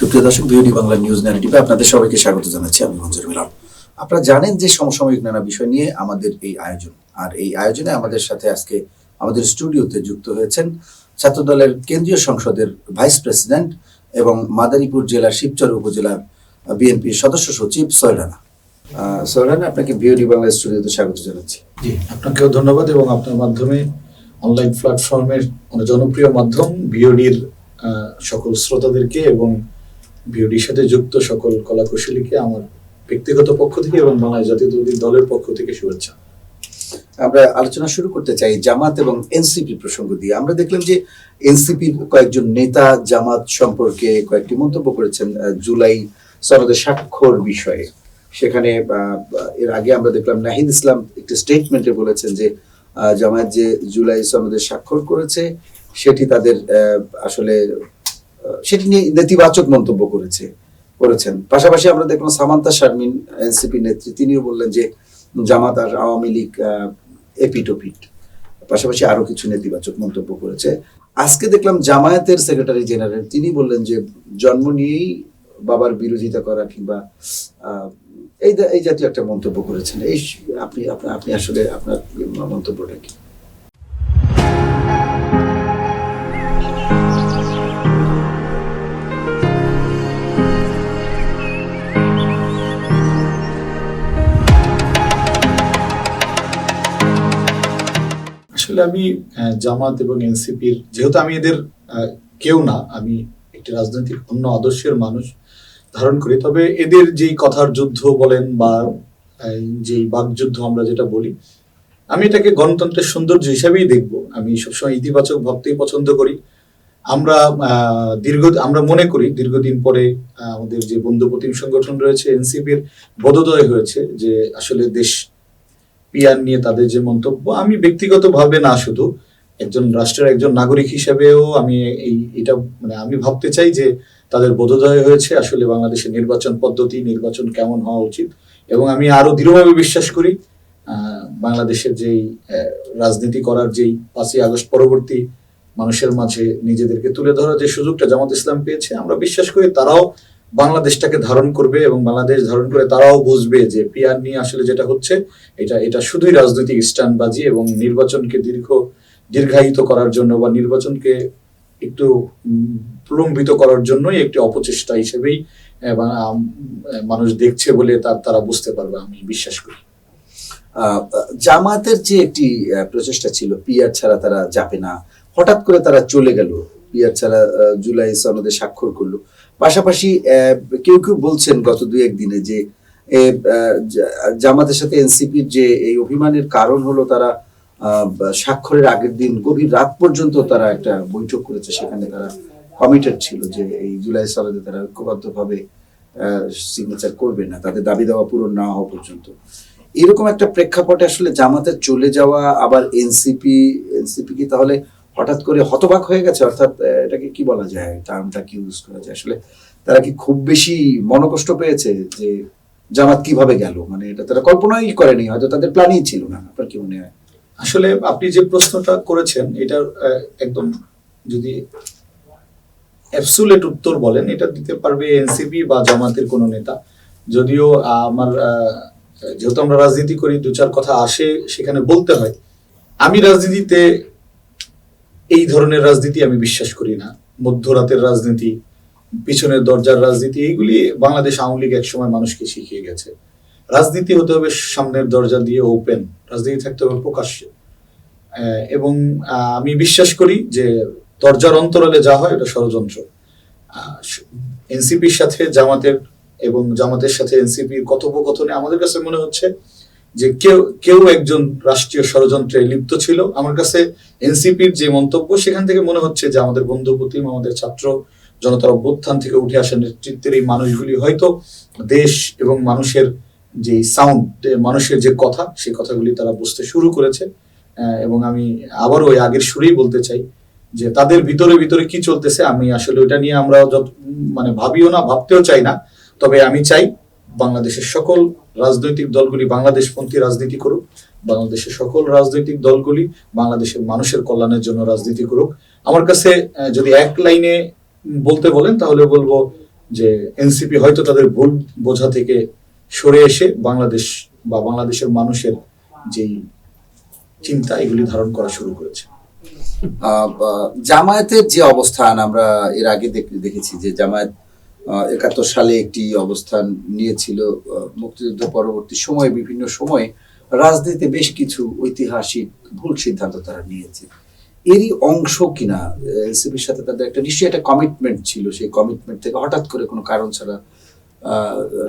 সুপ্রিয় দর্শক, BOD Bangla news ন্যারেটিভে আপনাদের সবাইকে স্বাগত জানাচ্ছি। আমি মঞ্জুর মিলন। আপনারা জানেন যে সমসাময়িক নানা বিষয় নিয়ে আমাদের এই আয়োজন, আর এই আয়োজনে আমাদের সাথে আজকে আমাদের স্টুডিওতে যুক্ত হয়েছেন ছাত্রদলের কেন্দ্রীয় সংসদের ভাইস প্রেসিডেন্ট এবং মাদারীপুর জেলার শিবচর উপজেলার বিএনপির সদস্য সচিব সোহেল রানা। সোহেল রানা, আপনাকে বিওডি বাংলা স্টুডিওতে স্বাগত জানাচ্ছি। জি, আপনাকেও ধন্যবাদ এবং আপনার মাধ্যমে অনলাইন প্ল্যাটফর্মের জনপ্রিয় মাধ্যম বিওডির সকল শ্রোতাদেরকে এবং বিওডির সাথে যুক্ত সকল কলাকুশলীকে আমার ব্যক্তিগত পক্ষ থেকে এবং বাংলাদেশ জাতীয়তাবাদী দলের পক্ষ থেকে শুভেচ্ছা। আমরা আলোচনা শুরু করতে চাই জামাত এবং এনসিপি প্রসঙ্গ দিয়ে। আমরা দেখলাম যে এনসিপির কয়েকজন নেতা জামাত সম্পর্কে কয়েকটি মন্তব্য করেছেন জুলাই সনদে স্বাক্ষর বিষয়ে। সেখানে এর আগে আমরা দেখলাম নাহিদ ইসলাম একটি স্টেটমেন্টে বলেছেন যে জামায়াত যে জুলাই সনদে স্বাক্ষর করেছে সেটি তাদের আসলে সেটি নিয়ে নেতিবাচক মন্তব্য করেছেন। পাশাপাশি আমরা দেখলাম সামান্তা শারমিন, এনসিপি নেত্রী, তিনিও বললেন যে জামাত আর আওয়ামী লীগ এপিটোপিট। পাশাপাশি আরো কিছু নেতিবাচক মন্তব্য করেছে। আজকে দেখলাম জামায়াতের সেক্রেটারি জেনারেল তিনি বললেন যে জন্ম নিয়েই বাবার বিরোধিতা করা কিংবা এই জাতীয় একটা মন্তব্য করেছেন। এই আপনি আসলে আপনার মন্তব্যটা কি? আসলে আমি জামাত এবং এনসিপির, যেহেতু আমি এদের কেউ না, আমি একটি রাজনৈতিক অন্য আদর্শের মানুষ ধারণ করি, তবে এদের যেই কথার যুদ্ধ বলেন বা যেই বাকযুদ্ধ আমরা যেটা বলি, আমি এটাকে গণতন্ত্রের সৌন্দর্য হিসাবেই দেখব। আমি সবসময় ইতিবাচক ভাবতেই পছন্দ করি। আমরা মনে করি দীর্ঘদিন পরে আমাদের যে বন্ধু প্রতিম সংগঠন রয়েছে এনসিপির বোধোদয় হয়েছে যে আসলে দেশ পিয়ার নিয়ে তাদের যে মন্তব্য, আমি ব্যক্তিগতভাবে না, শুধু একজন রাষ্ট্রের একজন নাগরিক হিসেবেও আমি আমি ভাবতে চাই যে তাদের বোধোদয় হয়েছে আসলে বাংলাদেশের নির্বাচন পদ্ধতি, নির্বাচন কেমন হওয়া উচিত। এবং আমি আরো দৃঢ়ভাবে বিশ্বাস করি বাংলাদেশের যেই রাজনীতি করার যেই 5ই আগস্ট পরবর্তী মানুষের মাঝে নিজেদেরকে তুলে ধরার যে সুযোগটা জামাত ইসলাম পেয়েছে, আমরা বিশ্বাস করি তারাও বাংলাদেশটাকে ধারণ করবে এবং বাংলাদেশ ধারণ করে তারাও বুঝবে যে পিআর নিয়ে আসলে যেটা হচ্ছে এটা শুধুই রাজনৈতিক স্ট্যান্ডবাজি এবং নির্বাচনকে দীর্ঘায়িত করার জন্য বা নির্বাচনকে একটু প্রলম্বিত করার জন্যই একটি অপচেষ্টা হিসেবেই মানুষ দেখছে বলে তারা বুঝতে পারবে, আমি বিশ্বাস করি। জামাতের যে একটি প্রচেষ্টা ছিল পিআর ছাড়া তারা যাবে না, হঠাৎ করে তারা চলে গেল, পিআর ছাড়া জুলাই সনদে স্বাক্ষর করলো। পাশাপাশি কেউ বলছেন গত 2-1 দিনে যে জামাতের সাথে এনসিপির যে এই অভিমানের কারণ হলো তারা স্বাক্ষরের আগের দিন গভীর রাত পর্যন্ত তারা একটা বৈঠক করেছে, সেখানে তারা কমিটেড ছিল যে এই জুলাই সনদে তারা ঐক্যবদ্ধভাবে সিগনেচার করবে না, তাদের দাবি দেওয়া পূরণ না হওয়া পর্যন্ত। এরকম একটা প্রেক্ষাপটে আসলে জামাতের চলে যাওয়া, আবার এনসিপি কি তাহলে হঠাৎ করে হতবাক হয়ে গেছে? অর্থাৎ এটাকে কি বলা যায়, টার্মটা কি ইউজ করা যায়, আসলে তারা কি খুব বেশি মনোকষ্ট পেয়েছে যে জামাত কিভাবে গেল? মানে এটা তারা কল্পনাই করেনি, হয়তো তাদের প্ল্যানই ছিল না। আপনার কি মনে হয়? আসলে আপনি যে প্রশ্নটা করেছেন এটার একদম যদি অ্যাবসুলেট উত্তর বলেন, এটা দিতে পারবে এনসিপি বা জামাতের কোনো নেতা। যদিও যেহেতু আমরা রাজনীতি করি, 2-4 কথা আসে সেখানে বলতে হয়। আমি রাজনীতিতে এই ধরনের রাজনীতি আমি বিশ্বাস করি না। মধ্যরাতের রাজনীতি, পিছনের দরজার রাজনীতি, এইগুলি বাংলাদেশ আওয়ামী লীগ একসময় মানুষকে শিখিয়ে গেছে। রাজনীতি হতে হবে সামনের দরজা দিয়ে ওপেন, রাজনীতি থাকতে হবে প্রকাশ্যে। এবং আমি বিশ্বাস করি যে দরজার অন্তরালে যা হয় এটা ষড়যন্ত্র। এনসিপির সাথে জামাতের এবং জামাতের সাথে এনসিপির কথোপকথনে আমাদের কাছে মনে হচ্ছে যে কেউ একজন রাষ্ট্রীয় ষড়যন্ত্রে লিপ্ত ছিল। আমার কাছে এনসিপির যে মন্তব্য সেখান থেকে মনে হচ্ছে যে আমাদের বন্ধু প্রতিম, আমাদের ছাত্র জনতার অভ্যুত্থান থেকে উঠে আসা নেতৃত্বের এই মানুষগুলি হয়তো দেশ এবং মানুষের যে সাউন্ড, মানুষের যে কথা, সেই কথাগুলি তারা বুঝতে শুরু করেছে। এবং আমি আবারও ওই আগের সুরেই বলতে চাই যে তাদের ভিতরে কি চলতেছে আমি আসলে ওইটা নিয়ে আমরা ভাবিও না, ভাবতেও চাই না। তবে আমি চাই বাংলাদেশের সকল রাজনৈতিক দলগুলি বাংলাদেশপন্থী রাজনীতি করুক, বাংলাদেশের সকল রাজনৈতিক দলগুলি বাংলাদেশের মানুষের কল্যাণের জন্য রাজনীতি করুক। আমার কাছে যদি এক লাইনে বলতে বলেন তাহলে বলবো যে এনসিপি হয়তো তাদের ভুল বোঝা থেকে সরে এসে বাংলাদেশ বা বাংলাদেশের মানুষের যেই চিন্তা এগুলি ধারণ করা শুরু করেছে। জামায়াতের যে অবস্থান আমরা এর আগে দেখেছি যে জামায়াত 71 সালে একটি অবস্থান নিয়েছিল, মুক্তিযুদ্ধ পরবর্তী সময়ে বিভিন্ন সময়ে রাজনীতিতে বেশ কিছু ঐতিহাসিক ভুল সিদ্ধান্ত তারা নিয়েছে। এরই অংশ কিনা এনসিপির সাথে তাদের একটা নিশ্চয়ই একটা কমিটমেন্ট ছিল, সেই কমিটমেন্ট থেকে হঠাৎ করে কোনো কারণ ছাড়া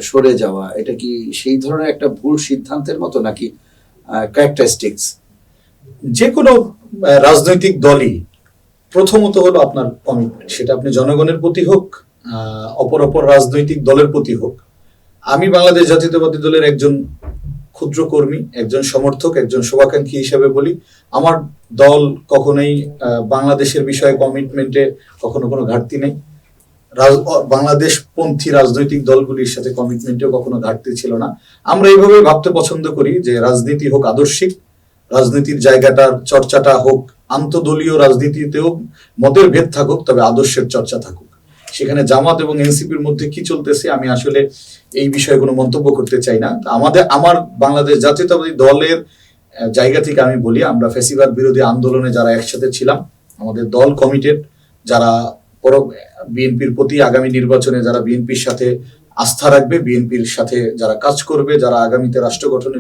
সরে যাওয়া, এটা কি সেই ধরনের একটা ভুল সিদ্ধান্তের মতো নাকি ক্যারেক্টারিস্টিক্স? যে কোনো রাজনৈতিক দলই প্রথমত হলো আপনার কমিটমেন্ট, সেটা আপনি জনগণের প্রতি হোক, অপর রাজনৈতিক দলের প্রতি হোক। আমি বাংলাদেশ জাতীয়তাবাদী দলের একজন ক্ষুদ্র কর্মী, একজন সমর্থক, একজন শুভাকাঙ্ক্ষী হিসেবে বলি, আমার দল কখনোই বাংলাদেশের বিষয়ে কমিটমেন্টে কখনো কোনো ঘাটতি নেই। বাংলাদেশ পন্থী রাজনৈতিক দলগুলির সাথে কমিটমেন্টেও কখনো ঘাটতি ছিল না। আমরা এইভাবে ভাবতে পছন্দ করি যে রাজনীতি হোক আদর্শিক, রাজনীতির জায়গাটার চর্চাটা হোক আন্তদলীয় রাজনীতিতেও মতের ভেদ থাকুক, তবে আদর্শের চর্চা থাকুক। সেখানে জামাত এবং এনসিপির মধ্যে কি চলতেছে আমি আসলে এই বিষয়ে কোনো মন্তব্য করতে চাই না। আমার বাংলাদেশ জাতীয়তাবাদী দলের জায়গা থেকে আমি বলি, আমরা ফ্যাসিবাদ বিরোধী আন্দোলনে যারা একসাথে ছিলাম, আমাদের দল কমিটেড, যারা বিএনপির প্রতি আগামী নির্বাচনে যারা বিএনপির সাথে আস্থা রাখবে, বিএনপির সাথে যারা কাজ করবে, যারা আগামীতে রাষ্ট্র গঠনে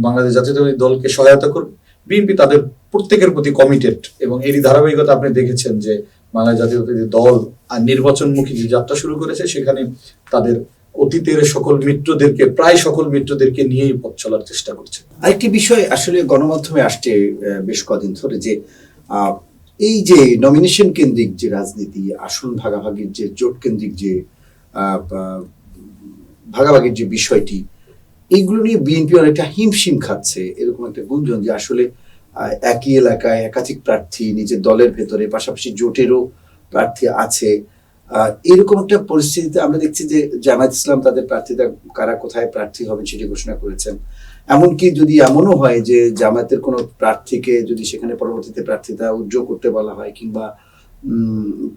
বাংলাদেশ জাতীয়তাবাদী দলকে সহায়তা করবে, বিএনপি তাদের প্রত্যেকের প্রতি কমিটেড। এবং এরই ধারাবাহিকতা আপনি দেখেছেন যে বাংলাদেশ জাতীয়তাবাদী দল আর নির্বাচনমুখী যে যাত্রা শুরু করেছে, সেখানে তাদের অতীতের প্রায় সকল মিত্রদেরকে নিয়েই পথ চলার চেষ্টা করছে। আরেকটি বিষয় আসলে গণমাধ্যমে আসছে বেশ কদিন ধরে, যে এই যে নমিনেশন কেন্দ্রিক যে রাজনীতি, আসন ভাগাভাগির যে জোট কেন্দ্রিক যে ভাগাভাগির যে বিষয়টি, এইগুলো নিয়ে বিএনপি অনেকটা হিমশিম খাচ্ছে, এরকম একটা গুঞ্জন যে আসলে একই এলাকায় একাধিক প্রার্থী নিজের দলের ভেতরে, পাশাপাশি জোটেরও প্রার্থী আছে। এরকম একটা পরিস্থিতিতে আমরা দেখছি যে জামায়াত ইসলাম তাদের প্রার্থীরা কারা কোথায় প্রার্থী হবে সেটি ঘোষণা করেছেন। এমনকি যদি এমনও হয় যে জামায়াতের কোনো প্রার্থীকে যদি সেখানে পরবর্তীতে প্রার্থিতা উদ্যোগ করতে বলা হয়, কিংবা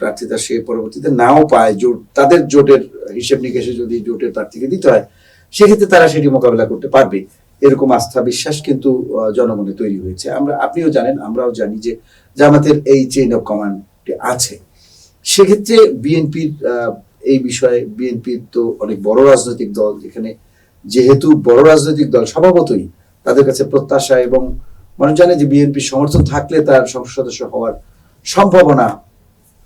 প্রার্থিতা সে পরবর্তীতে নাও পায়, তাদের জোটের হিসেব নিকেশে যদি জোটের প্রার্থীকে দিতে হয়, সেক্ষেত্রে তারা সেটি মোকাবেলা করতে পারবে, এরকম আস্থা বিশ্বাস কিন্তু জনমনে তৈরি হয়েছে। আপনিও জানেন, আমরাও জানি যে জামাতের এই চেইন অফ কমান্ড আছে। সেক্ষেত্রে বিএনপির এই বিষয়ে, বিএনপির তো অনেক বড় রাজনৈতিক দল, যেখানে যেহেতু বড় রাজনৈতিক দল স্বভাবতই তাদের কাছে প্রত্যাশা, এবং মানুষ জানে যে বিএনপির সমর্থন থাকলে তার সংসদ সদস্য হওয়ার সম্ভাবনা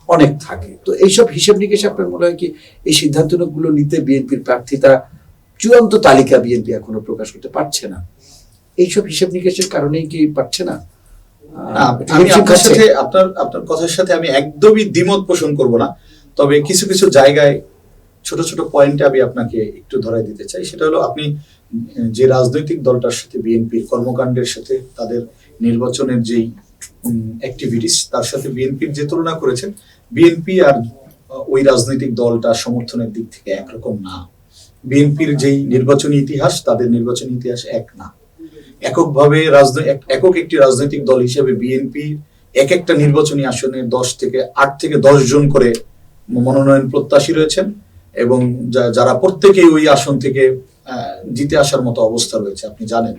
অনেক থাকে। তো এইসব হিসেব নিকেশ আপনার মনে হয় কি এই সিদ্ধান্তগুলো নিতে বিএনপির প্রার্থীতা চূড়ান্ত তালিকা বিএনপি এখনো প্রকাশ করতে পারছে না, এইসব হিসেব নিকেশের কারণেই কি পারছে না? আমি আপনার কথার সাথে আমি একদমই দ্বিমত পোষণ করব না, তবে কিছু কিছু জায়গায় ছোট ছোট পয়েন্টে আমি আপনাকে একটু ধরাই দিতে চাই। সেটা হলো, আপনি যে রাজনৈতিক দলটার সাথে বিএনপির কর্মকাণ্ডের সাথে তাদের নির্বাচনের যেই অ্যাক্টিভিটিস, তার সাথে বিএনপির যে তুলনা করেছেন, বিএনপি আর ওই রাজনৈতিক দলটা সমর্থনের দিক থেকে একরকম না। বিএনপির যেই নির্বাচনী ইতিহাস, তাদের নির্বাচনী ইতিহাস এক না। একক একটি রাজনৈতিক দল হিসেবে বিএনপি এক একটা নির্বাচনী আসনে 8 থেকে 10 জন করে মনোনয়ন প্রত্যাশী রয়েছেন, এবং যারা প্রত্যেকেই ওই আসন থেকে জিতে আসার মতো অবস্থা রয়েছে, আপনি জানেন।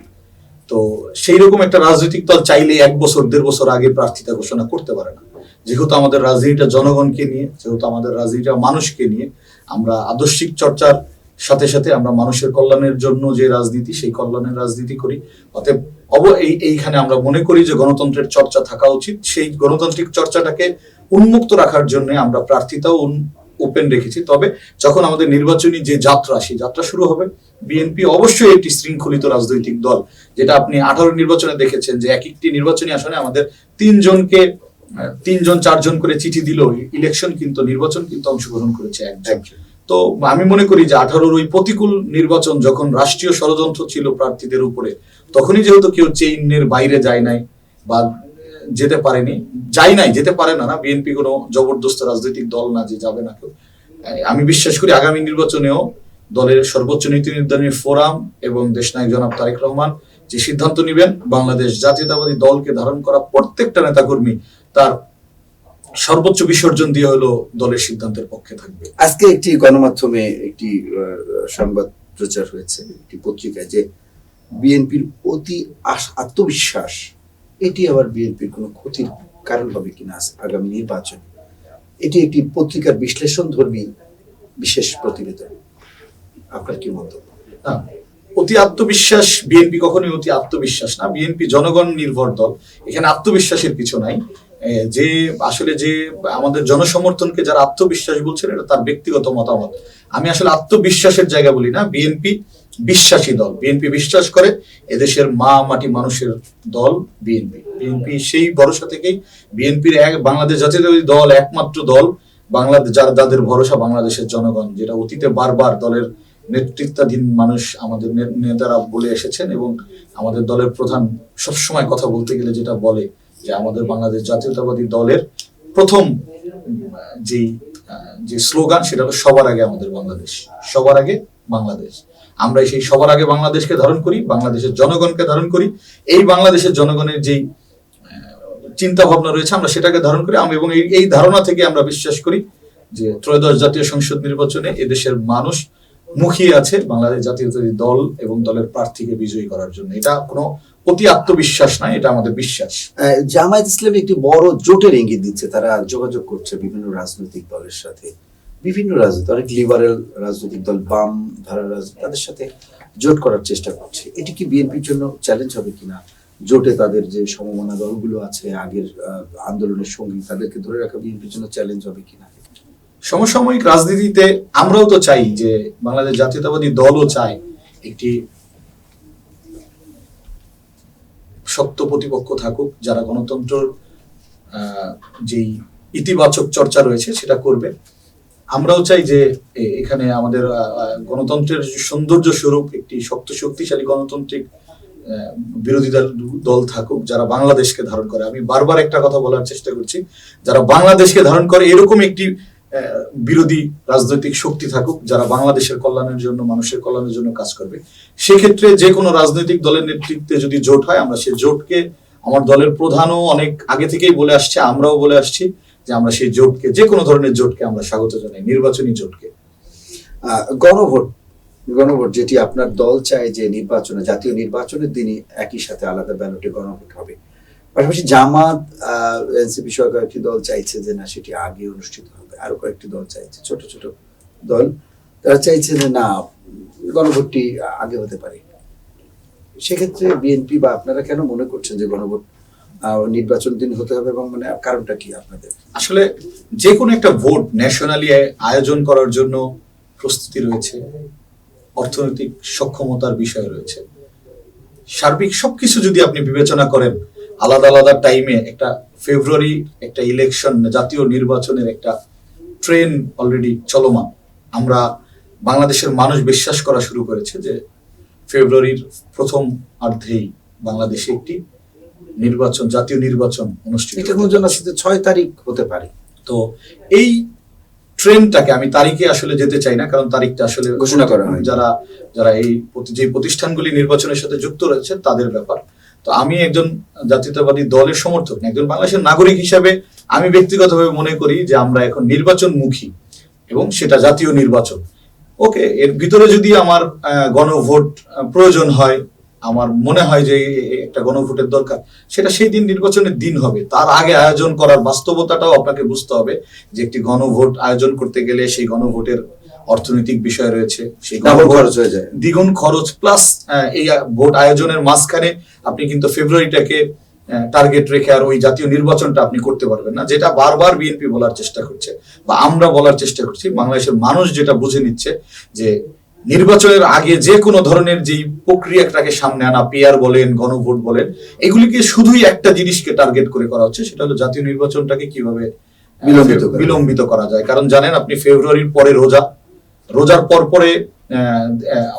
তো সেই রকম একটা রাজনৈতিক দল চাইলে 1 বছর 1.5 বছর আগে প্রার্থিতা ঘোষণা করতে পারে না। যেহেতু আমাদের রাজনীতিটা জনগণকে নিয়ে, যেহেতু আমাদের রাজনীতিটা মানুষকে নিয়ে, আমরা আদর্শিক চর্চার সাথে সাথে আমরা মানুষের কল্যাণের জন্য যে রাজনীতি, সেই কল্যাণের রাজনীতি করি। অতএব এইখানে আমরা মনে করি যে গণতন্ত্রের চর্চা থাকা উচিত। সেই গণতান্ত্রিক চর্চাটাকে উন্মুক্ত রাখার জন্য আমরা প্রার্থিতাও ওপেন রেখেছি। তবে যখন আমাদের নির্বাচনী যে যাত্রা, সেই যাত্রা শুরু হবে, বিএনপি অবশ্যই একটি শৃঙ্খলিত রাজনৈতিক দল, যেটা আপনি 18 নির্বাচনে দেখেছেন যে এক একটি নির্বাচনী আসনে আমাদের 3 জন 4 জন করে চিঠি দিল ইলেকশন, কিন্তু নির্বাচন কিন্তু অংশগ্রহণ করেছে একজন। তো আমি মনে করি যে 18 ওই প্রতিকূল নির্বাচন যখন রাষ্ট্রীয় ষড়যন্ত্র ছিল প্রার্থীদের উপরে, তখনই যেহেতু কেউ চেইনের বাইরে যায় নাই বা যেতে পারে না। বিএনপি কোনো জবরদস্ত রাজনৈতিক দল না যে যাবে না কেউ। আমি বিশ্বাস করি আগামী নির্বাচনেও দলের সর্বোচ্চ নীতি নির্ধারণী ফোরাম এবং দেশনায়ক জনাব তারেক রহমান যে সিদ্ধান্ত নেবেন, বাংলাদেশ জাতীয়তাবাদী দলকে ধারণ করা প্রত্যেকটা নেতাকর্মী তার সর্বোচ্চ বিসর্জন দিয়ে হলো দলের সিদ্ধান্তের পক্ষে থাকবে। আজকে একটি গণমাধ্যমে একটি সংবাদ প্রচার হয়েছে একটি পত্রিকায় যে বিএনপির অতি আত্মবিশ্বাস এটি আবার বিএনপির কোনো ক্ষতির কারণ হবে কিনা আগামী নির্বাচনে। এটি একটি পত্রিকার বিশ্লেষণ ধর্মী বিশেষ প্রতিবেদন, আপনার কি মন্তব্য? না, অতি আত্মবিশ্বাস, বিএনপি কখনোই অতি আত্মবিশ্বাস না। বিএনপি জনগণ নির্ভর দল, এখানে আত্মবিশ্বাসের কিছু নাই। যে আসলে যে আমাদের জনসমর্থনকে যারা আত্মবিশ্বাস বলছেন এটা তার ব্যক্তিগত মতামত। আমি আসলে আত্মবিশ্বাসের জায়গা বলি না, বিএনপি বিশ্বাসী দল। বিএনপি বিশ্বাস করে এদেশের মা মাটি মানুষের দল বিএনপি। বিএনপি সেই ভরসা থেকেই বিএনপির বাংলাদেশ জাতীয়তাবাদী দল একমাত্র দল বাংলাদেশ যাদের ভরসা বাংলাদেশের জনগণ, যেটা অতীতে বারবার দলের নেতৃত্বাধীন মানুষ আমাদের নেতারা বলে এসেছেন এবং আমাদের দলের প্রধান সবসময় কথা বলতে গেলে যেটা বলে যে আমাদের বাংলাদেশ জাতীয়তাবাদী দলের প্রথম যে স্লোগান সেটা হলো সবার আগে আমাদের বাংলাদেশ, সবার আগে বাংলাদেশ। আমরা সেই সবার আগে বাংলাদেশকে ধারণ করি, বাংলাদেশের জনগণকে ধারণ করি। এই বাংলাদেশের জনগণের যেই চিন্তা ভাবনা রয়েছে আমরা সেটাকে ধারণ করি এবং এই ধারণা থেকে আমরা বিশ্বাস করি যে ত্রয়োদশ জাতীয় সংসদ নির্বাচনে এদেশের মানুষ মুখিয়ে আছে বাংলাদেশ জাতীয়তাবাদী দল এবং দলের প্রার্থীকে বিজয়ী করার জন্য। এটা কোনো অতি আত্মবিশ্বাস নয়, এটা আমাদের বিশ্বাস। জামায়াত ইসলামী একটি বড় জোটের ইঙ্গিত দিচ্ছে, তারা যোগাযোগ করছে বিভিন্ন রাজনৈতিক দলের সাথে, বিভিন্ন রাজনৈতিক অনেক লিবারেল রাজনৈতিক দল, বাম ধারার রাজনীতি, তাদের সাথে জোট করার চেষ্টা করছে। এটি কি বিএনপির জন্য চ্যালেঞ্জ হবে কিনা? জোটে তাদের যে সমমনা দলগুলো আছে আগের আন্দোলনের সঙ্গী, তাদেরকে ধরে রাখা বিএনপির জন্য চ্যালেঞ্জ হবে কিনা? সমসাময়িক রাজনীতিতে আমরাও তো চাই যে বাংলাদেশ জাতীয়তাবাদী দলও চায় একটি শক্ত প্রতিপক্ষ থাকুক, যারা গণতন্ত্রের যেই ইতিবাচক চর্চা রয়েছে সেটা করবে। আমরাও চাই যে এখানে আমাদের গণতন্ত্রের সৌন্দর্য স্বরূপ একটি শক্তিশালী গণতান্ত্রিক বিরোধী দল থাকুক যারা বাংলাদেশকে ধারণ করে। আমি বারবার একটা কথা বলার চেষ্টা করছি, যারা বাংলাদেশকে ধারণ করে এরকম একটি বিরোধী রাজনৈতিক শক্তি থাকুক যারা বাংলাদেশের কল্যাণের জন্য, মানুষের কল্যাণের জন্য কাজ করবে। সেক্ষেত্রে যে কোনো রাজনৈতিক দলের নেতৃত্বে যদি জোট হয়, আমরা সেই জোটকে, আমার দলের প্রধানও অনেক আগে থেকেই বলে আসছে, আমরাও বলে আসছি যে আমরা সেই জোটকে, যে কোনো ধরনের জোটকে আমরা স্বাগত জানাই, নির্বাচনী জোটকে। গণভোট যেটি আপনার দল চায় যে নির্বাচনে, জাতীয় নির্বাচনের দিনই একই সাথে আলাদা ব্যালটে গণভোট হবে, পাশাপাশি জামাত এনসিপি সহ কয়েকটি দল চাইছে যে না সেটি আগে অনুষ্ঠিত হবে, আরো কয়েকটি দল চাইছে, ছোট ছোট দল, তারা চাইছে যে না গণভোটটি আগে হতে পারে। সেক্ষেত্রে বিএনপি বা আপনারা কেন মনে করছেন যে গণভোট নির্বাচন দিন হতে হবে এবং মানে কারণটা কি আপনাদের? আসলে যে কোনো একটা ভোট ন্যাশনালি আয়োজন করার জন্য প্রস্তুতি রয়েছে, অর্থনৈতিক সক্ষমতার বিষয় রয়েছে, সার্বিক সবকিছু যদি আপনি বিবেচনা করেন, আলাদা আলাদা টাইমে একটা ফেব্রুয়ারি একটা ইলেকশন, জাতীয় নির্বাচনের একটা ট্রেন অলরেডি চলমান। আমরা বাংলাদেশের মানুষ বিশ্বাস করা শুরু করেছে যে ফেব্রুয়ারির প্রথম অর্ধেই বাংলাদেশে একটি নির্বাচন, জাতীয় নির্বাচন অনুষ্ঠিত। এটা কোন জন্য 6 তারিখ হতে পারে। তো এই ট্রেনটাকে আমি তারিখে আসলে যেতে চাই না, কারণ তারিখটা আসলে ঘোষণা করা হয় যারা এই যে প্রতিষ্ঠানগুলি নির্বাচনের সাথে যুক্ত রয়েছে তাদের ব্যাপার। তো আমি একজন জাতীয়তাবাদী দলের সমর্থক, একজন বাংলাদেশের নাগরিক হিসাবে আমি ব্যক্তিগতভাবে মনে করি যে আমরা এখন নির্বাচনমুখী এবং সেটা জাতীয় নির্বাচন। ওকে, এর ভিতরে যদি আমার গণভোট প্রয়োজন হয়, আমার মনে হয় যে একটা গণভোটের দরকার, সেটা সেই দিন নির্বাচনের দিন হবে। তার আগে আয়োজন করার বাস্তবতাটাও আপনাকে বুঝতে হবে যে একটি গণভোট আয়োজন করতে গেলে সেই গণভোটের অর্থনৈতিক বিষয় রয়েছে, সেই খরচ হয়ে যায়, দ্বিগুণ খরচ, প্লাস এই ভোট আয়োজনের মাঝখানে আপনি কিন্তু ফেব্রুয়ারিটাকে টার্গেট রেখে আর ওই জাতীয় নির্বাচনটা আপনি করতে পারবেন না, যেটা বারবার বিএনপি বলার চেষ্টা করছে বা আমরা বলার চেষ্টা করছি। বাংলাদেশের মানুষ যেটা বুঝে নিচ্ছে যে নির্বাচনের আগে যে কোনো ধরনের যেই প্রক্রিয়াটাকে সামনে আনা, পিআর বলেন, গণভোট বলেন, এগুলিকে শুধুই একটা জিনিসকে টার্গেট করে করা হচ্ছে, সেটা হলো জাতীয় নির্বাচনটাকে কিভাবে বিলম্বিত করা যায়। কারণ জানেন আপনি ফেব্রুয়ারির পরে রোজার পরে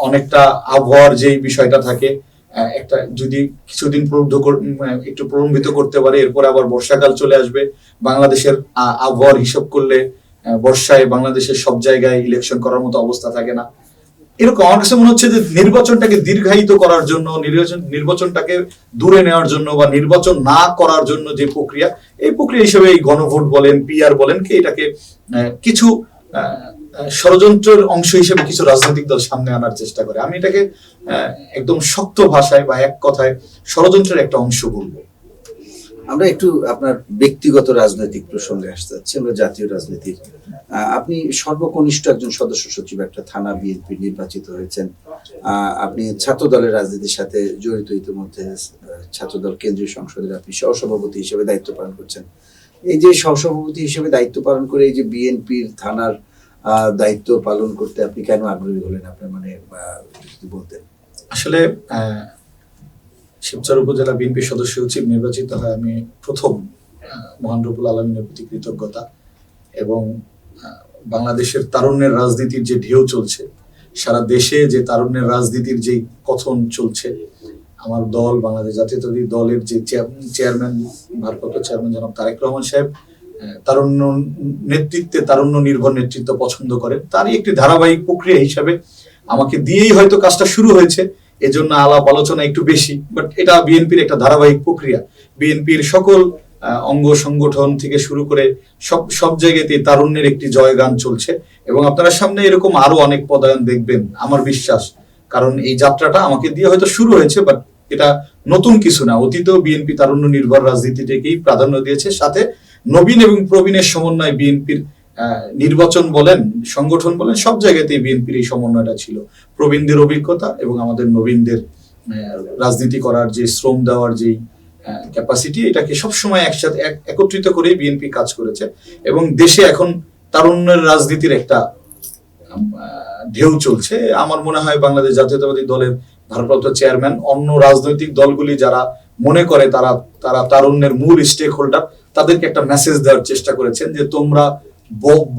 অনেকটা আবহাওয়ার যেই বিষয়টা থাকে, একটা যদি কিছুদিন একটু প্রলম্বিত করতে পারে, এরপরে আবার বর্ষাকাল চলে আসবে। বাংলাদেশের আবহাওয়ার হিসাব করলে বর্ষায় বাংলাদেশের সব জায়গায় ইলেকশন করার মতো অবস্থা থাকে না। এরকম আমার কাছে মনে হচ্ছে যে নির্বাচনটাকে দীর্ঘায়িত করার জন্য, নির্বাচনটাকে দূরে নেওয়ার জন্য বা নির্বাচন না করার জন্য যে প্রক্রিয়া, এই প্রক্রিয়া হিসেবে এই গণভোট বলেন, পিআর বলেন, কি এটাকে কিছু ষড়যন্ত্রের অংশ হিসেবে কিছু রাজনৈতিক দল সামনে আনার চেষ্টা করে। আমি এটাকে একদম শক্ত ভাষায় বা এক কথায় ষড়যন্ত্রের একটা অংশ বলবো। আমরা একটু আপনার ব্যক্তিগত রাজনৈতিক প্রসঙ্গে আসতে যাচ্ছি, আমরা জাতীয় রাজনীতির। আপনি সর্বকনিষ্ঠ একজন সদস্য সচিব একটা থানা বিএনপি নির্বাচিত হয়েছেন। আপনি ছাত্র দলের রাজনীতির সাথে জড়িত, ইতিমধ্যে ছাত্রদল কেন্দ্রীয় সংসদের আপনি সহসভাপতি হিসেবে দায়িত্ব পালন করছেন। এই যে সহসভাপতি হিসেবে দায়িত্ব পালন করে এই যে বিএনপির থানার দায়িত্ব পালন করতে আপনি কেন আগ্রহী হলেন, আপনার মানে যদি বলতেন। আসলে শিবচর উপজেলা বিএনপি সদস্য সচিব নির্বাচিত হয় আমি প্রথম। মহান রব্বুল আলামিনের প্রতি কৃতজ্ঞতা, এবং বাংলাদেশের তারুণ্যের রাজনীতির যে ঢেউ চলছে, সারা দেশে যে তারুণ্যের রাজনীতির যে কথন চলছে, আমার দল বাংলাদেশ জাতীয়তাবাদী দলের যে চেয়ারম্যান, ভারপ্রাপ্ত চেয়ারম্যান জনাব তারেক রহমান সাহেব তারুণ্য নেতৃত্বে, তারুণ্য নির্ভর নেতৃত্ব পছন্দ করেন। তারই একটি ধারাবাহিক প্রক্রিয়া হিসাবে আমাকে দিয়েই হয়তো কাজটা শুরু হয়েছে, এজন্য আলাপ আলোচনা একটু বেশি, বাট এটা বিএনপির একটা ধারাবাহিক প্রক্রিয়া। বিএনপির সকল অঙ্গ সংগঠন থেকে শুরু করে সব জায়গাতেই তারুণ্যের একটি জয়গান চলছে, এবং আপনারা সামনে এরকম আরো অনেক পদায়ন দেখবেন আমার বিশ্বাস। কারণ এই যাত্রাটা আমাকে দিয়ে হয়তো শুরু হয়েছে, বাট এটা নতুন কিছু না। অতীতেও বিএনপি তারুণ্য নির্ভর রাজনীতিটাকেই প্রাধান্য দিয়েছে, সাথে নবীন এবং প্রবীণের সমন্বয় বিএনপির নির্বাচন বলেন, সংগঠন বলেন, সব জায়গাতেই বিএনপির এই সমন্বয়টা ছিল। প্রবীণদের অভিজ্ঞতা এবং আমাদের নবীনদের রাজনীতি করার যে শ্রম দেওয়ার যে ক্যাপাসিটি, এটাকে সবসময় একসাথে একত্রিত করে বিএনপি কাজ করেছে। এবং দেশে এখন তারুণ্যের রাজনীতির একটা ঢেউ চলছে। আমার মনে হয় বাংলাদেশ জাতীয়তাবাদী দলের ভারপ্রাপ্ত চেয়ারম্যান অন্য রাজনৈতিক দলগুলি যারা মনে করে তারা তারুণ্যের মূল স্টেক হোল্ডার, তাদেরকে একটা মেসেজ দেওয়ার চেষ্টা করেছেন যে তোমরা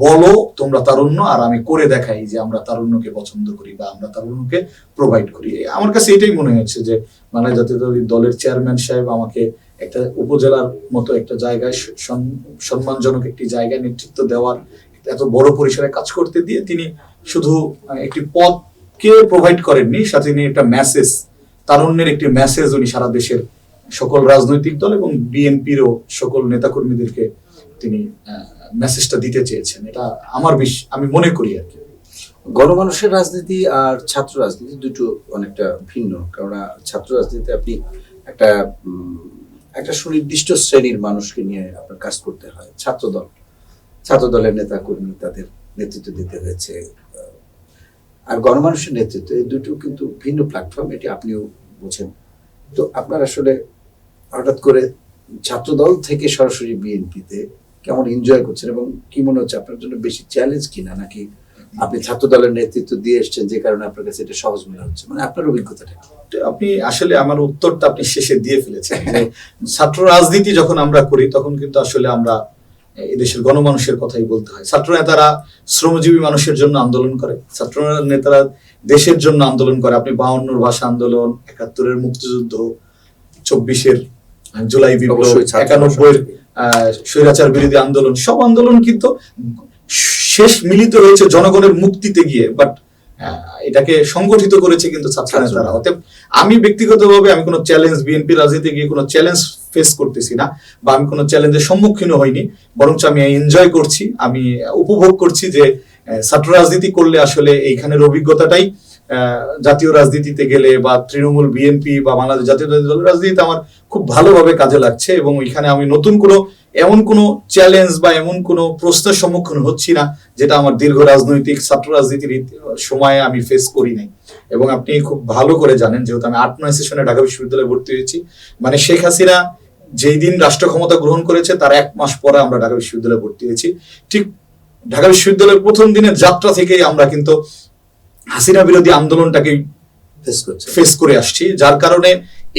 বলো তোমরা তারুণ্য, আর আমি করে দেখাই যে আমরা তারুণ্যকে পছন্দ করি বা আমরা তারুণ্যকে প্রোভাইড করি। আমার কাছে এটাই মনে হচ্ছে যে বাংলাদেশ জাতীয়তাবাদী দলের চেয়ারম্যান সাহেব আমাকে একটা উপজেলার মতো একটা জায়গায়, সম্মানজনক একটি জায়গায় নেতৃত্ব দেওয়ার, এত বড় পরিসরে কাজ করতে দিয়ে তিনি শুধু একটি পদকে প্রোভাইড করেননি, সাথে তিনি একটা মেসেজ, তারুণ্যের একটি মেসেজ উনি সারা দেশের সকল রাজনৈতিক দল এবং বিএনপিরও সকল নেতাকর্মীদেরকে তিনি মেসেজটা দিতে চেয়েছেন। এটা আমার আমি মনে করি আর কি। গণমানুষের রাজনীতি আর ছাত্র রাজনীতি দুটো অনেকটা ভিন্ন। কেননা ছাত্র রাজনীতিতে আপনি একটা সুনির্দিষ্ট শ্রেণীর মানুষকে নিয়ে আপনার কাজ করতে হয়। ছাত্র দলের নেতা কর্মী, তাদের নেতৃত্ব দিতে হয়েছে। আর গণমানুষের নেতৃত্ব, এই দুটো কিন্তু ভিন্ন প্ল্যাটফর্ম, এটি আপনিও বোঝেন। তো আপনার আসলে হঠাৎ করে ছাত্র দল থেকে সরাসরি বিএনপিতে কেমন এনজয় করছেন, এবং কি মনে হচ্ছে আপনার জন্য বেশি চ্যালেঞ্জ কিনা, নাকি আপনি ছাত্র দলের নেতৃত্ব দিয়ে এসেছেন যে কারণে আপনার কাছে এটা সহজ মনে হচ্ছে? মানে আপনার অভিজ্ঞতাটা আপনি আসলে আমার উত্তরটা আপনি শেষে দিয়ে ফেলেছেন। ছাত্র রাজনীতি যখন আমরা করি তখন কিন্তু আসলে আমরা এদেশের গণমানুষের কথাই বলতে হয়। ছাত্র নেতারা শ্রমজীবী মানুষের জন্য আন্দোলন করে, ছাত্র নেতারা দেশের জন্য আন্দোলন করে। আপনি 52 ভাষা আন্দোলন, 71-এর মুক্তিযুদ্ধ, 24-এর জুলাই বিপ্লব, 91-এর স্বৈরাচার বিরোধী আন্দোলন, সব আন্দোলন কিন্তু শেষ মিলিত হয়েছে জনগণের মুক্তিতে গিয়ে, বাট এটাকে সংগঠিত করেছে কিন্তু ছাত্র নেতারা। অতএব আমি ব্যক্তিগতভাবে আমি কোনো চ্যালেঞ্জ, বিএনপি রাজনীতিতে গিয়ে কোনো চ্যালেঞ্জ ফেস করতেছি না, বা আমি কোনো চ্যালেঞ্জের সম্মুখীন হইনি, বরঞ্চ আমি এনজয় করছি, আমি উপভোগ করছি যে ছাত্র রাজনীতি করলে আসলে এইখানের অভিজ্ঞতাটাই জাতীয় রাজনীতিতে গেলে বা তৃণমূল, বিএনপি বা বাংলাদেশ জাতীয়তাবাদী দলের রাজনীতিতে আমার খুব ভালোভাবে কাজে লাগছে। এবং ওইখানে আমি নতুন কোনো এমন কোনো চ্যালেঞ্জ বা এমন কোনো প্রশ্নের সম্মুখীন হচ্ছি না যেটা আমার দীর্ঘ রাজনৈতিক ছাত্র রাজনীতির সময়ে আমি ফেস করি নাই। এবং আপনি খুব ভালো করে জানেন, যেহেতু আমি 8-9 সেশনে ঢাকা বিশ্ববিদ্যালয়ে ভর্তি হয়েছি, মানে শেখ হাসিনা যেই দিন রাষ্ট্র ক্ষমতা গ্রহণ করেছে তার 1 মাস পরে আমরা ঢাকা বিশ্ববিদ্যালয়ে ভর্তি হয়েছি। ঠিক ঢাকা বিশ্ববিদ্যালয়ের প্রথম দিনের যাত্রা থেকেই আমরা কিন্তু হাসিনা বিরোধী আন্দোলনটাকে ফেস করে আসছি, যার কারণে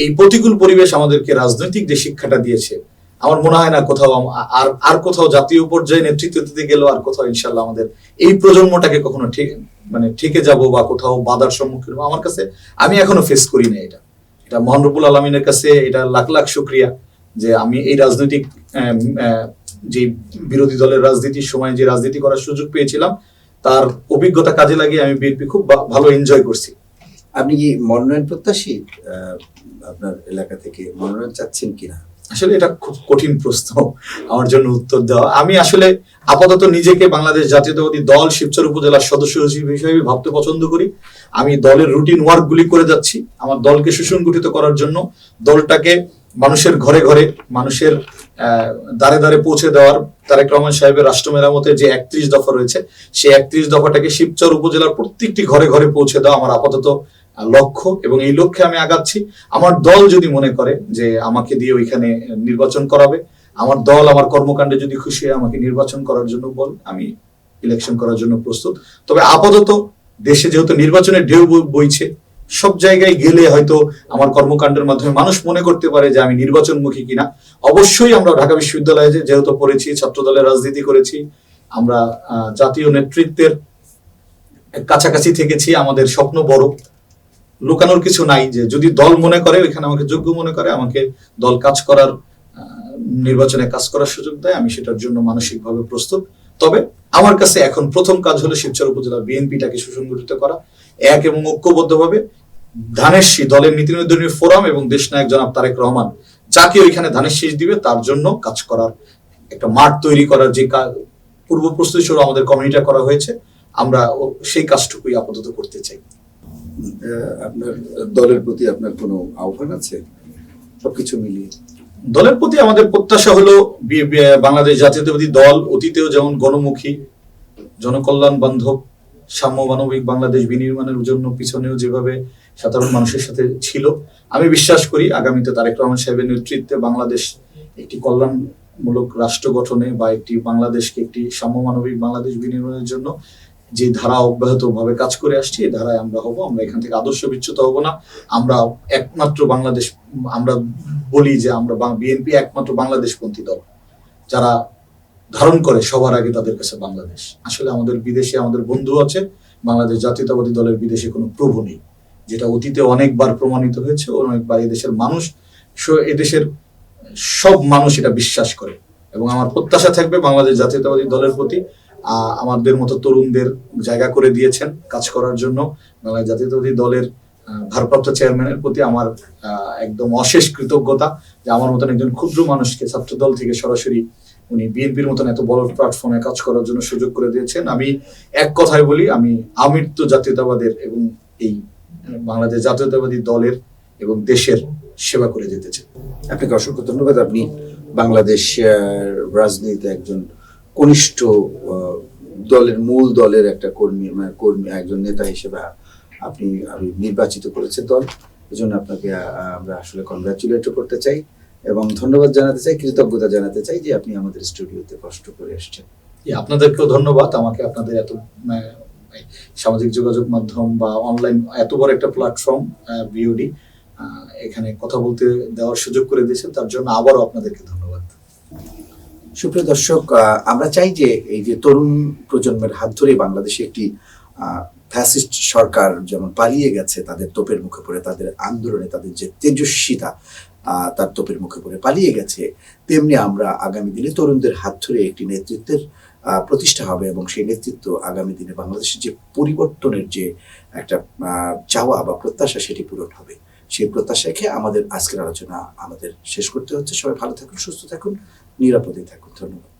এই প্রতিকূল পরিবেশ আমাদেরকে রাজনৈতিক যে শিক্ষাটা দিয়েছে, আমার মনে হয় না কোথাও আর কোথাও জাতীয় পর্যায়ে নেতৃত্ব দিতে গেলেও আর কোথাও ইনশাল্লাহ আমাদের এই প্রজন্মটাকে কখনো ঠেকে যাব বা কোথাও বাধার সম্মুখীন হবো, আমার কাছে আমি এখনো ফেস করি না। এটা মহান রব্বুল আলামিনের কাছে এটা লাখ লাখ শুকরিয়া যে আমি এই রাজনৈতিক যে বিরোধী দলের রাজনীতির সময় যে রাজনীতি করার সুযোগ পেয়েছিলাম, তার অভিজ্ঞতা কাজে লাগিয়ে আমি বিএনপি খুব ভালো এনজয় করছি। আপনি কি মনোনয়ন প্রত্যাশী? আপনার এলাকা থেকে মনোনয়ন চাচ্ছেন কিনা? আসলে এটা খুব কঠিন প্রশ্ন আমার জন্য উত্তর দেওয়া। আমি আসলে আপাতত নিজেকে বাংলাদেশ জাতীয়তাবাদী দল শিবচর উপজেলার সদস্য হিসেবে ভাবতে পছন্দ করি। আমি দলের রুটিন ওয়ার্ক গুলি করে যাচ্ছি আমার দলকে সুসংগঠিত করার জন্য, দলটাকে মানুষের ঘরে ঘরে, মানুষের দ্বারে দ্বারে পৌঁছে দেওয়ার। তারেক রহমান সাহেবের রাষ্ট্র মেরামতের যে 31 দফা রয়েছে, সেই 31 দফাটাকে শিবচর উপজেলার প্রত্যেকটি ঘরে ঘরে পৌঁছে দেওয়া আমার আপাতত লক্ষ্য, এবং এই লক্ষ্যে আমি আগাচ্ছি। আমার দল যদি মনে করে যে আমাকে দিয়ে ওইখানে নির্বাচন করাবে, আমার দল আমার কর্মকাণ্ডে যদি খুশি হয় আমাকে নির্বাচন করার জন্য বল, আমি ইলেকশন করার জন্য প্রস্তুত। তবে আপাতত দেশে যেহেতু নির্বাচনের ঢেউ বইছে, সব জায়গায় গেলে হয়তো আমার কর্মকাণ্ডের মাধ্যমে মানুষ মনে করতে পারে যে আমি নির্বাচনমুখী কিনা। অবশ্যই আমরা ঢাকা বিশ্ববিদ্যালয়ে যেহেতু পড়েছি, ছাত্র দলের রাজনীতি করেছি, আমরা জাতীয় নেতৃত্বের কাছাকাছি থেকেছি, আমাদের স্বপ্ন বড়, লুকানোর কিছু নাই। যে যদি দল মনে করে ওইখানে আমাকে যোগ্য মনে করে, আমাকে দল কাজ করার, নির্বাচনে কাজ করার সুযোগ দেয়, আমি সেটার জন্য মানসিকভাবে প্রস্তুত। তবে আমার কাছে এখন প্রথম কাজ হলো শিবচর উপজেলা বিএনপিটাকে সুসংগঠিত করা, এক এবং ঐক্যবদ্ধভাবে ধানের শীষ দলের নীতি নির্ধারণী ফোরাম এবং দেশনায়ক জনাব তারেক রহমান যাকে ওইখানে ধানের শীষ দিবে তার জন্য কাজ করার, একটা মাঠ তৈরি করার যে পূর্ব প্রস্তুতি শুরু আমাদের কমিটিটা করা হয়েছে, আমরা সেই কাজটুকুই আপাতত করতে চাই। আপনার দলের প্রতি আপনার কোনো আহ্বান আছে সবকিছু মিলিয়ে? দলের প্রতি আমাদের প্রত্যাশা হলো বাংলাদেশ জাতীয়তাবাদী দল অতীতেও যেমন গণমুখী, জনকল্যাণ বান্ধব, সাম্য মানবিক বাংলাদেশ বিনির্মাণের জন্য পিছনেও যেভাবে সাধারণ মানুষের সাথে ছিল, আমি বিশ্বাস করি আগামীতে তারেক রহমান সাহেবের নেতৃত্বে বাংলাদেশ একটি কল্যাণমূলক রাষ্ট্র গঠনে বা একটি বাংলাদেশকে একটি সাম্য মানবিক বাংলাদেশ বিনির্মাণের জন্য যে ধারা অব্যাহত ভাবে কাজ করে আসছি, এই ধারায় আমরা হব। আমরা এখান থেকে আদর্শ বিচ্যুত হব না। আমরা একমাত্র বাংলাদেশ, আমরা বলি যে আমরা বিএনপি একমাত্র বাংলাদেশপন্থী দল, যারা ধারণ করে সবার আগে তাদের কাছে বাংলাদেশ। আসলে আমাদের বিদেশে আমাদের বন্ধু আছে, বাংলাদেশ জাতীয়তাবাদী দলের বিদেশে কোনো প্রভু নেই, যেটা অতীতে অনেকবার প্রমাণিত হয়েছে। অনেকবার এদেশের মানুষ, এদেশের সব মানুষ এটা বিশ্বাস করে, এবং আমার প্রত্যাশা থাকবে বাংলাদেশ জাতীয়তাবাদী দলের প্রতি আমাদের মতো তরুণদের জায়গা করে দিয়েছেন কাজ করার জন্য। বাংলাদেশ জাতীয়তাবাদী দলের ভারপ্রাপ্ত চেয়ারম্যানের প্রতি আমার একদম অশেষ কৃতজ্ঞতা, যে আমার মতন একজন ক্ষুদ্র মানুষকে ছাত্র দল থেকে সরাসরি উনি বিএনপির মতন এত বড় প্ল্যাটফর্মে কাজ করার জন্য সুযোগ করে দিয়েছেন। আমি এক কথায় বলি, আমি আমৃত্যু জাতীয়তাবাদের এবং এই বাংলাদেশ জাতীয়তাবাদী দলের এবং দেশের সেবা করে যেতে চাই। আপনাকে অসংখ্য ধন্যবাদ। আপনি বাংলাদেশ রাজনীতিতে একজন কনিষ্ঠ দলের মূল দলের একটা কর্মী একজন নেতা হিসেবে আপনি নির্বাচিত করেছে দল, এজন্য আপনাকে আমরা আসলে কনগ্রাচুলেট করতে চাই এবং ধন্যবাদ জানাতে চাই, কৃতজ্ঞতা জানাতে চাই যে আপনি আমাদের স্টুডিওতে কষ্ট করে এসেছেন। আপনাদেরকেও ধন্যবাদ, আমাকে আপনাদের এত সামাজিক যোগাযোগ মাধ্যম বা অনলাইন এত বড় একটা প্ল্যাটফর্ম বিওডি এখানে কথা বলতে দেওয়ার সুযোগ করে দিয়েছেন, তার জন্য আবারও আপনাদেরকে ধন্যবাদ। সুপ্রিয় দর্শক, আমরা চাই যে এই যে তরুণ প্রজন্মের হাত ধরে বাংলাদেশে একটি ফ্যাসিস্ট সরকার যেমন পালিয়ে গেছে তাদের তোপের মুখে পড়ে, তাদের আন্দোলনে তাদের যে তেজস্বিতা তার তোপের মুখে পড়ে পালিয়ে গেছে, তেমনি আমরা আগামী দিনে তরুণদের হাত ধরে একটি নেতৃত্বের প্রতিষ্ঠা হবে এবং সেই নেতৃত্ব আগামী দিনে বাংলাদেশের যে পরিবর্তনের যে একটা চাওয়া বা প্রত্যাশা সেটি পূরণ হবে। সেই প্রত্যাশা রেখে আমাদের আজকের আলোচনা আমাদের শেষ করতে হচ্ছে। সবাই ভালো থাকুন, সুস্থ থাকুন, নিরাপদে থাকুন। ধন্যবাদ।